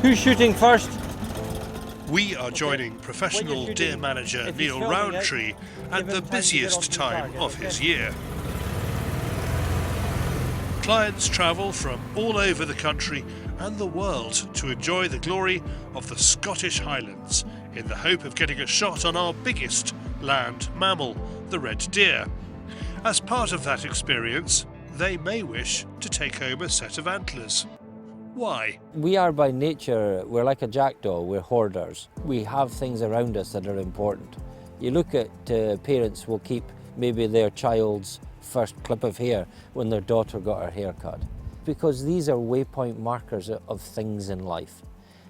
Who's shooting first? We are joining professional deer manager Niall Rowantree at the busiest time of his year. Clients travel from all over the country and the world to enjoy the glory of the Scottish Highlands in the hope of getting a shot on our biggest land mammal, the red deer. As part of that experience, they may wish to take home a set of antlers. Why? We are by nature, we're like a jackdaw, we're hoarders. We have things around us that are important. You look at parents will keep maybe their child's first clip of hair when their daughter got her hair cut, because these are waypoint markers of things in life.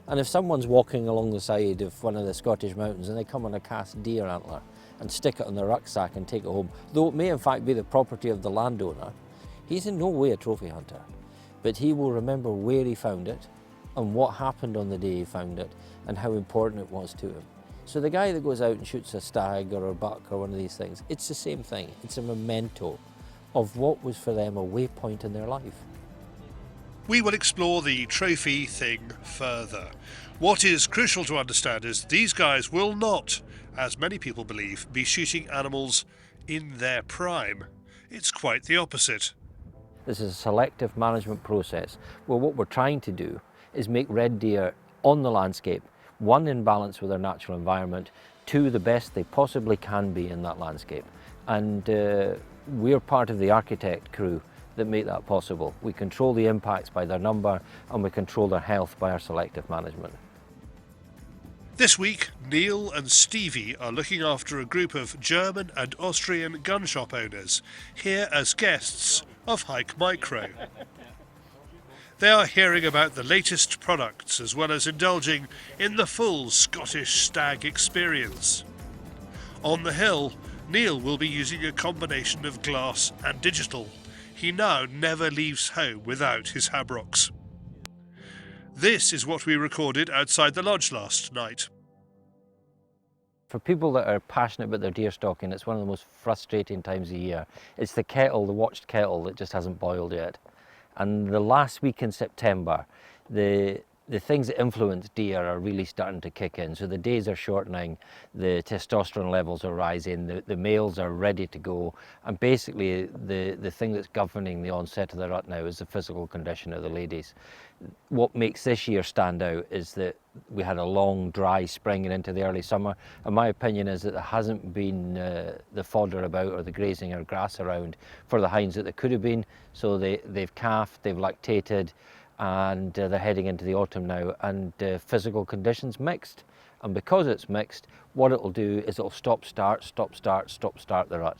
And if someone's walking along the side of one of the Scottish mountains and they come on a cast deer antler and stick it in their rucksack and take it home, though it may in fact be the property of the landowner, he's in no way a trophy hunter. But he will remember where he found it and what happened on the day he found it and how important it was to him. So the guy that goes out and shoots a stag or a buck or one of these things, it's the same thing. It's a memento of what was for them a waypoint in their life. We will explore the trophy thing further. What is crucial to understand is these guys will not, as many people believe, be shooting animals in their prime. It's quite the opposite. This is a selective management process where what we're trying to do is make red deer on the landscape, one, in balance with their natural environment, two, the best they possibly can be in that landscape. And we're part of the architect crew that make that possible. We control the impacts by their number and we control their health by our selective management. This week, Neil and Stevie are looking after a group of German and Austrian gun shop owners, here as guests of Hike Micro. They are hearing about the latest products as well as indulging in the full Scottish stag experience. On the hill, Neil will be using a combination of glass and digital. He now never leaves home without his Habrocks. This is what we recorded outside the lodge last night. For people that are passionate about their deer stalking, it's one of the most frustrating times of year. It's the kettle, the watched kettle, that just hasn't boiled yet. And the last week in September, the things that influence deer are really starting to kick in. So the days are shortening, the testosterone levels are rising, the males are ready to go. And basically the thing that's governing the onset of the rut now is the physical condition of the ladies. What makes this year stand out is that we had a long, dry spring and into the early summer. And my opinion is that there hasn't been the fodder about or the grazing or grass around for the hinds that there could have been. So they've calved, they've lactated, and they're heading into the autumn now, and physical conditions mixed. And because it's mixed, what it'll do is it'll stop-start the rut.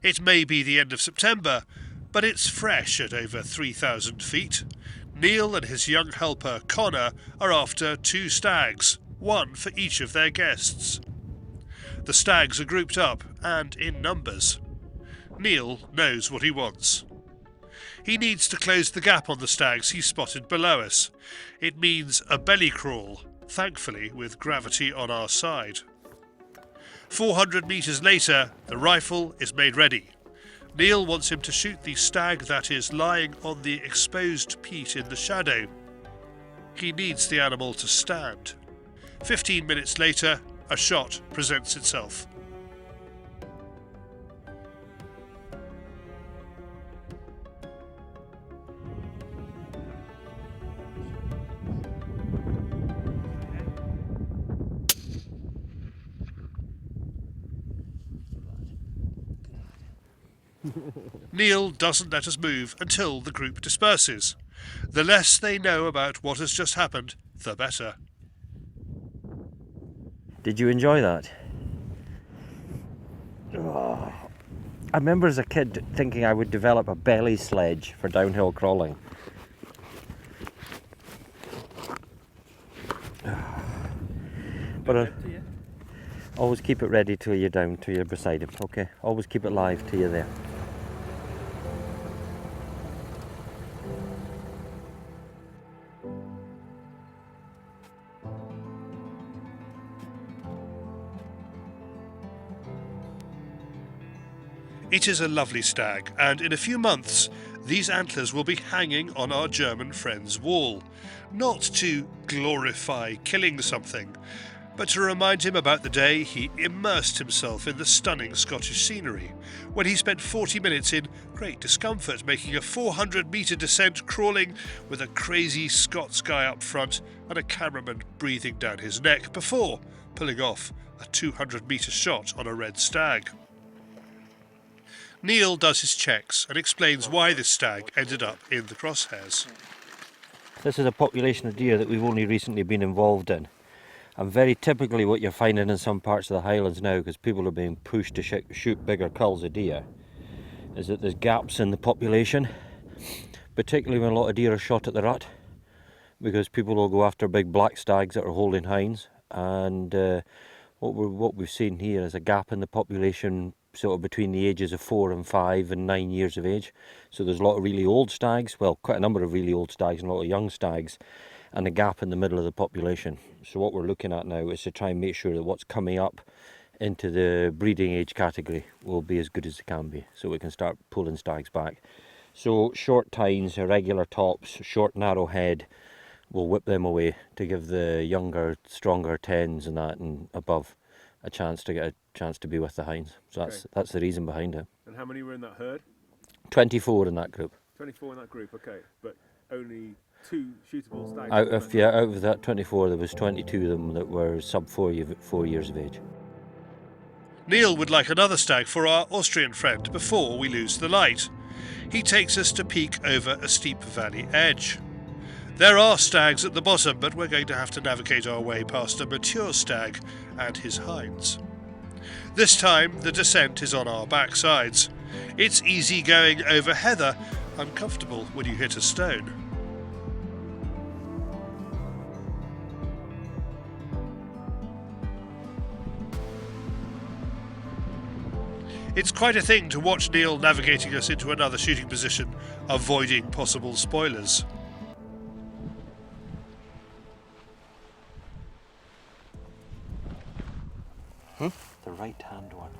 It may be the end of September, but it's fresh at over 3,000 feet. Neil and his young helper Connor are after 2 stags, one for each of their guests. The stags are grouped up and in numbers. Neil knows what he wants. He needs to close the gap on the stags he spotted below us. It means a belly crawl, thankfully with gravity on our side. 400 metres later, the rifle is made ready. Neil wants him to shoot the stag that is lying on the exposed peat in the shadow. He needs the animal to stand. 15 minutes later, a shot presents itself. Neil doesn't let us move until the group disperses. The less they know about what has just happened, the better. Did you enjoy that? Oh. I remember as a kid thinking I would develop a belly sledge for downhill crawling. But always keep it ready till you're down, till you're beside him, okay? Always keep it live till you're there. It is a lovely stag, and in a few months these antlers will be hanging on our German friend's wall, not to glorify killing something, but to remind him about the day he immersed himself in the stunning Scottish scenery, when he spent 40 minutes in great discomfort making a 400-metre descent crawling with a crazy Scots guy up front and a cameraman breathing down his neck before pulling off a 200-metre shot on a red stag. Niall does his checks and explains why this stag ended up in the crosshairs. This is a population of deer that we've only recently been involved in. And very typically what you're finding in some parts of the Highlands now, because people are being pushed to shoot bigger culls of deer, is that there's gaps in the population, particularly when a lot of deer are shot at the rut, because people will go after big black stags that are holding hinds. And what we've seen here is a gap in the population sort of between the ages of 4 and 5 and 9 years of age. So there's a lot of really old stags, well, quite a number of really old stags and a lot of young stags, and a gap in the middle of the population. So what we're looking at now is to try and make sure that what's coming up into the breeding age category will be as good as it can be, so we can start pulling stags back. So short tines, irregular tops, short narrow head, we'll whip them away to give the younger, stronger 10s and that and above a chance to get a chance to be with the hinds. So that's the reason behind it. And how many were in that herd? 24 in that group. 24 in that group, okay. But only 2 shootable stags? Out of that 24, there was 22 of them that were sub 4 years of age. Niall would like another stag for our Austrian friend before we lose the light. He takes us to peek over a steep valley edge. There are stags at the bottom, but we're going to have to navigate our way past a mature stag and his hinds. This time the descent is on our backsides. It's easy going over heather, uncomfortable when you hit a stone. It's quite a thing to watch Niall navigating us into another shooting position, avoiding possible spoilers. The right hand one.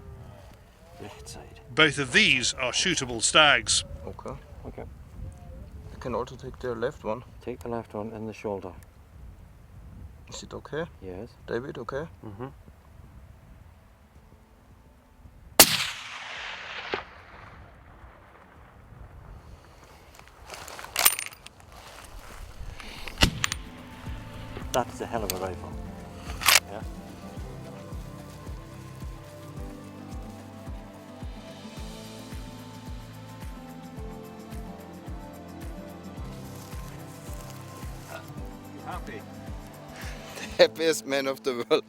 Left side. Both of these are shootable stags. Okay. Okay. I can also take the left one. Take the left one in the shoulder. Is it okay? Yes. David, okay? Mm-hmm. That's a hell of a rifle. Yeah. Happy? The happiest man of the world.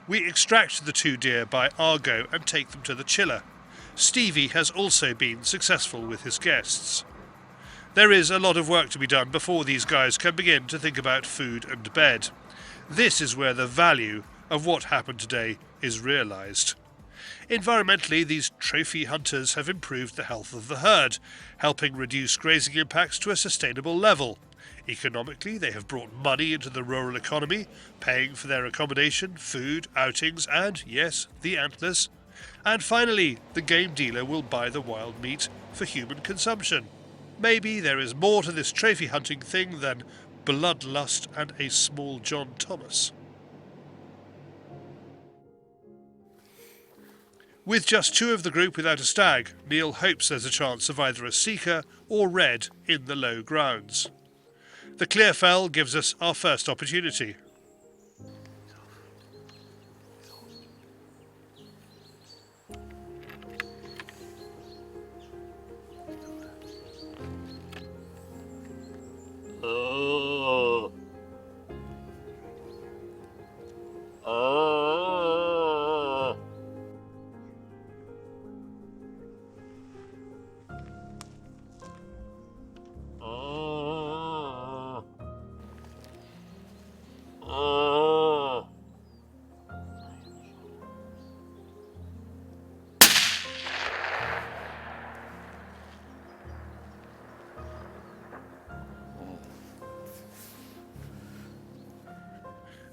We extract the 2 deer by Argo and take them to the chiller. Stevie has also been successful with his guests. There is a lot of work to be done before these guys can begin to think about food and bed. This is where the value of what happened today is realised. Environmentally, these trophy hunters have improved the health of the herd, helping reduce grazing impacts to a sustainable level. Economically, they have brought money into the rural economy, paying for their accommodation, food, outings, and, yes, the antlers. And finally, the game dealer will buy the wild meat for human consumption. Maybe there is more to this trophy hunting thing than bloodlust and a small John Thomas. With just 2 of the group without a stag, Niall hopes there's a chance of either a seeker or red in the low grounds. The clear fell gives us our first opportunity.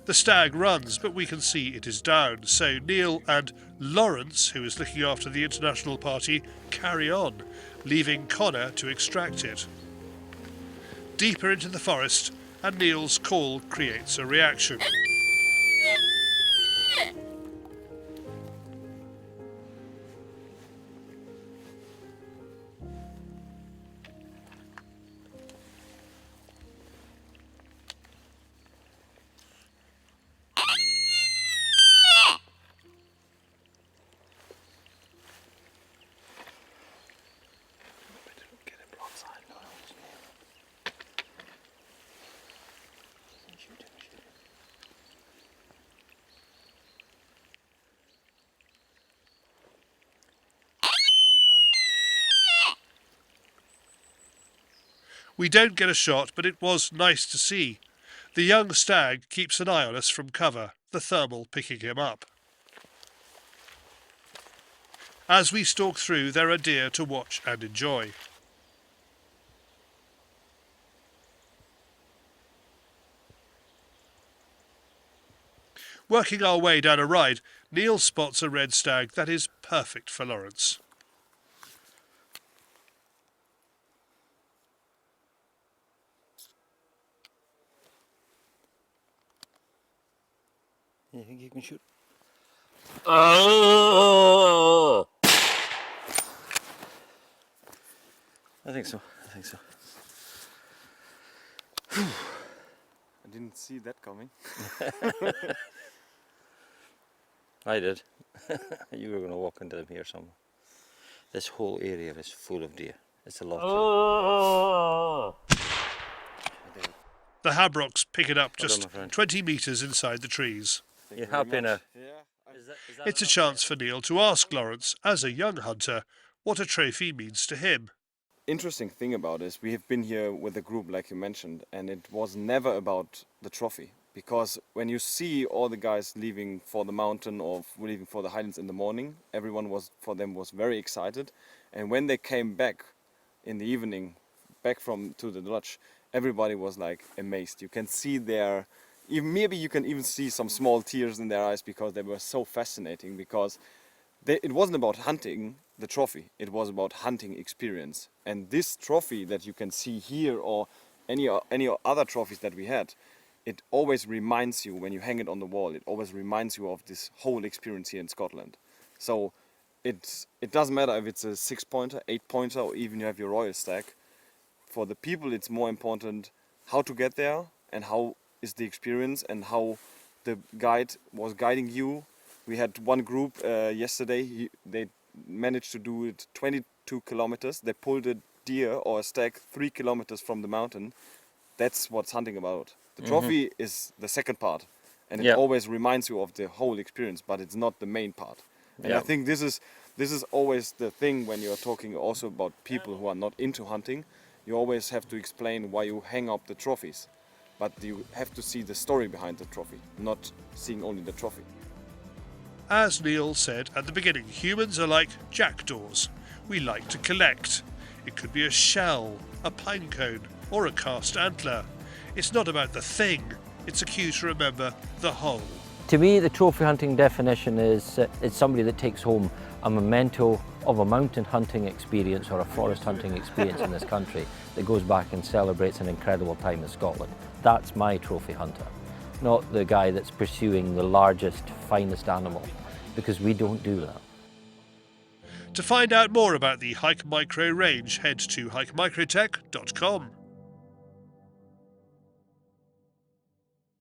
The stag runs, but we can see it is down, so Neil and Lawrence, who is looking after the international party, carry on, leaving Connor to extract it. Deeper into the forest, and Neil's call creates a reaction. We don't get a shot, but it was nice to see. The young stag keeps an eye on us from cover, the thermal picking him up. As we stalk through, there are deer to watch and enjoy. Working our way down a ride, Neil spots a red stag that is perfect for Lawrence. You think you can shoot? Oh! I think so. I didn't see that coming. I did. You were going to walk into them here somewhere. This whole area is full of deer. It's a lot. Oh! The habrocks pick it up just 20 metres inside the trees. You happy now? It's a chance for Neil to ask Lawrence, as a young hunter, what a trophy means to him. Interesting thing about this, we have been here with a group like you mentioned, and it was never about the trophy. Because when you see all the guys leaving for the mountain or leaving for the highlands in the morning, everyone was very excited. And when they came back in the evening, back to the lodge, everybody was like amazed. You can see maybe you can even see some small tears in their eyes because they were so fascinating. Because it wasn't about hunting the trophy, it was about hunting experience. And this trophy that you can see here, or any other trophies that we had, it always reminds you, when you hang it on the wall, it always reminds you of this whole experience here in Scotland. So it doesn't matter if it's a 6-pointer, 8-pointer, or even you have your royal stag. For the people, it's more important how to get there and how is the experience and how the guide was guiding you. We had one group yesterday, they managed to do it 22 kilometers. They pulled a deer or a stag 3 kilometers from the mountain. That's what's hunting about. The trophy is the second part, and it always reminds you of the whole experience, but it's not the main part. And I think this is always the thing when you're talking also about people who are not into hunting. You always have to explain why you hang up the trophies, but you have to see the story behind the trophy, not seeing only the trophy. As Neil said at the beginning, humans are like jackdaws. We like to collect. It could be a shell, a pine cone, or a cast antler. It's not about the thing, it's a cue to remember the whole. To me, the trophy hunting definition is it's somebody that takes home a memento of a mountain hunting experience or a forest hunting experience in this country that goes back and celebrates an incredible time in Scotland. That's my trophy hunter, not the guy that's pursuing the largest, finest animal, because we don't do that. To find out more about the Hike Micro range, head to hikemicrotech.com.